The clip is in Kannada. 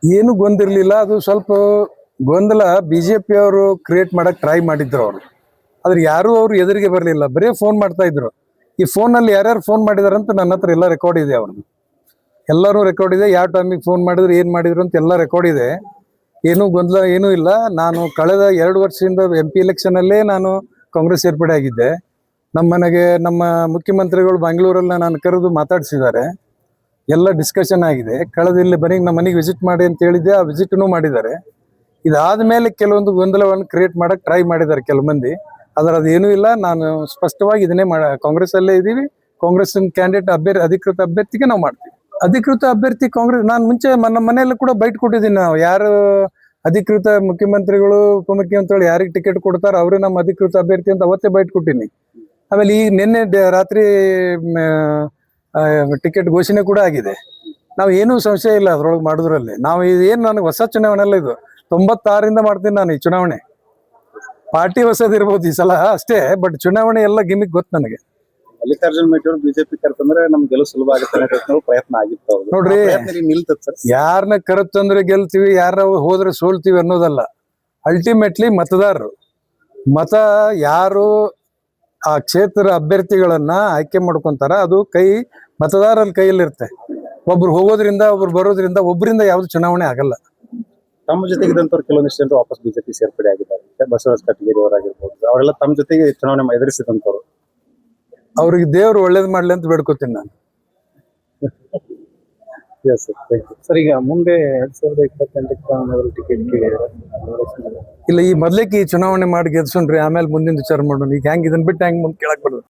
ಏನು ಗೊಂದಿರ್ಲಿಲ್ಲ. ಅದು ಸ್ವಲ್ಪ ಗೊಂದಲ ಬಿಜೆಪಿ ಅವರು ಕ್ರಿಯೇಟ್ ಮಾಡಕ್ ಟ್ರೈ ಮಾಡಿದ್ರು ಅವರು. ಆದ್ರೆ ಯಾರು ಅವ್ರು ಎದುರಿಗೆ ಬರಲಿಲ್ಲ, ಬರೀ ಫೋನ್ ಮಾಡ್ತಾ ಇದ್ರು. ಈ ಫೋನಲ್ಲಿ ಯಾರ್ಯಾರು ಫೋನ್ ಮಾಡಿದಾರಂತ ನನ್ನ ಹತ್ರ ಎಲ್ಲ ರೆಕಾರ್ಡ್ ಇದೆ. ಅವ್ರದ್ದು ಎಲ್ಲರೂ ರೆಕಾರ್ಡ್ ಇದೆ. ಯಾವ ಟೈಮಿಗೆ ಫೋನ್ ಮಾಡಿದ್ರು, ಏನ್ ಮಾಡಿದ್ರು ಅಂತ ಎಲ್ಲ ರೆಕಾರ್ಡ್ ಇದೆ. ಏನೂ ಗೊಂದಲ ಏನೂ ಇಲ್ಲ. ನಾನು ಕಳೆದ 2 ವರ್ಷದಿಂದ MP ಎಲೆಕ್ಷನ್ ಅಲ್ಲೇ ನಾನು ಕಾಂಗ್ರೆಸ್ ಸೇರ್ಪಡೆ ಆಗಿದ್ದೆ. ನಮ್ಮ ಮನೆಗೆ ನಮ್ಮ ಮುಖ್ಯಮಂತ್ರಿಗಳು ಬೆಂಗಳೂರಲ್ಲಿ ನಾನು ಕರೆದು ಮಾತಾಡಿಸಿದ್ದಾರೆ. ಎಲ್ಲ ಡಿಸ್ಕಷನ್ ಆಗಿದೆ. ಕಳೆದ ಇಲ್ಲಿ ಬರೀ ನಮ್ಮ ಮನೆಗೆ ವಿಸಿಟ್ ಮಾಡಿ ಅಂತ ಹೇಳಿದ್ದೆ, ಆ ವಿಸಿಟ್ನು ಮಾಡಿದ್ದಾರೆ. ಇದಾದ ಮೇಲೆ ಕೆಲವೊಂದು ಗೊಂದಲವನ್ನು ಕ್ರಿಯೇಟ್ ಮಾಡಕ್ ಟ್ರೈ ಮಾಡಿದ್ದಾರೆ ಕೆಲವು ಮಂದಿ. ಆದ್ರೆ ಅದೇನೂ ಇಲ್ಲ. ನಾನು ಸ್ಪಷ್ಟವಾಗಿ ಇದನ್ನೇ ಕಾಂಗ್ರೆಸ್ ಅಲ್ಲೇ ಇದೀವಿ. ಕಾಂಗ್ರೆಸ್ ಕ್ಯಾಂಡಿಡೇಟ್ ಅಧಿಕೃತ ಅಭ್ಯರ್ಥಿಗೆ ನಾವು ಮಾಡ್ತೀವಿ. ಅಧಿಕೃತ ಅಭ್ಯರ್ಥಿ ಕಾಂಗ್ರೆಸ್. ನಾನು ಮುಂಚೆ ನಮ್ಮ ಮನೆಯಲ್ಲೂ ಕೂಡ ಬೈಟ್ ಕೊಟ್ಟಿದ್ದೀನಿ. ನಾವು ಯಾರು ಅಧಿಕೃತ ಮುಖ್ಯಮಂತ್ರಿಗಳು ಉಪಮುಖ್ಯಮಂತ್ರಿಗಳು ಯಾರಿಗೆ ಟಿಕೆಟ್ ಕೊಡ್ತಾರೋ ಅವರೇ ನಮ್ಮ ಅಧಿಕೃತ ಅಭ್ಯರ್ಥಿ ಅಂತ ಅವತ್ತೇ ಬೈಟ್ ಕೊಟ್ಟಿನಿ. ಆಮೇಲೆ ಈಗ ನಿನ್ನೆ ರಾತ್ರಿ ಟಿಕೆಟ್ ಘೋಷಣೆ ಕೂಡ ಆಗಿದೆ. ನಾವು ಏನೂ ಸಂಶಯ ಇಲ್ಲ ಅದ್ರೊಳಗೆ ಮಾಡೋದ್ರಲ್ಲಿ. ನಾವು ಇದೇನು ನನಗೆ ಹೊಸ ಚುನಾವಣೆ ಅಲ್ಲ ಇದು. 96ರಿಂದ ಮಾಡ್ತೀನಿ ನಾನು ಈ ಚುನಾವಣೆ. ಪಾರ್ಟಿ ಹೊಸದಿರ್ಬೋದು ಈ ಸಲ ಅಷ್ಟೇ, ಬಟ್ ಚುನಾವಣೆ ಎಲ್ಲ ಗಿಮಿಕ್ ಗೊತ್ತು ನನಗೆ. ಮಲ್ಲಿಕಾರ್ಜುನ್ ಮೇಟಿ ಅವರು ಬಿಜೆಪಿ ಕರೆತಂದ್ರೆ ನಮ್ಗೆ ಗೆಲುವು ಸುಲಭ ಆಗುತ್ತೆ ಪ್ರಯತ್ನ ಆಗಿತ್ತು. ನೋಡ್ರಿ, ನಿಲ್ತದ ಸರ್. ಯಾರನ್ನ ಕರೆತಂದ್ರೆ ಗೆಲ್ತೀವಿ, ಯಾರ ಹೋದ್ರೆ ಸೋಲ್ತೀವಿ ಅನ್ನೋದಲ್ಲ. ಅಲ್ಟಿಮೇಟ್ಲಿ ಮತ ಯಾರು ಆ ಕ್ಷೇತ್ರ ಅಭ್ಯರ್ಥಿಗಳನ್ನ ಆಯ್ಕೆ ಮಾಡ್ಕೊಂತಾರ, ಅದು ಮತದಾರರ ಕೈಯಲ್ಲಿರುತ್ತೆ. ಒಬ್ರು ಹೋಗೋದ್ರಿಂದ ಒಬ್ರು ಬರೋದ್ರಿಂದ ಒಬ್ಬರಿಂದ ಯಾವ್ದು ಚುನಾವಣೆ ಆಗಲ್ಲ. ತಮ್ಮ ಜೊತೆಗಿದ್ದಂತವ್ರು ಕೆಲವೊಂದಿಷ್ಟು ಜನರು ವಾಪಸ್ ಬಿಜೆಪಿ ಸೇರ್ಪಡೆ ಆಗಿದ್ದಾರೆ. ಬಸವರಾಜ ಕಟಗೇರಿ ಅವರಾಗಿರ್ಬೋದು, ಅವರೆಲ್ಲ ತಮ್ಮ ಜೊತೆಗೆ ಚುನಾವಣೆ ಎದುರಿಸಿದಂತವ್ರು. ಅವ್ರಿಗೆ ದೇವ್ರು ಒಳ್ಳೇದ್ ಮಾಡ್ಲಿ ಅಂತ ಬೇಡ್ಕೋತೀನಿ ನಾನು. ಸರ್, ಈಗ ಮುಂದೆ 2028 ಟಿಕೆಟ್ ಕೇಳಿದ್ರೆ ಇಲ್ಲ, ಈ ಮೊದ್ಲೇಕಿ ಚುನಾವಣೆ ಮಾಡಿ ಗೆದ್ಸುನ್ರಿ, ಆಮೇಲೆ ಮುಂದಿನ ವಿಚಾರ ಮಾಡೋಣ. ಈಗ ಹೆಂಗ್ ಇದನ್ ಬಿಟ್ಟು ಹೆಂಗ್ ಮುಂದೆ ಕೇಳಕ್ ಬರೋದು.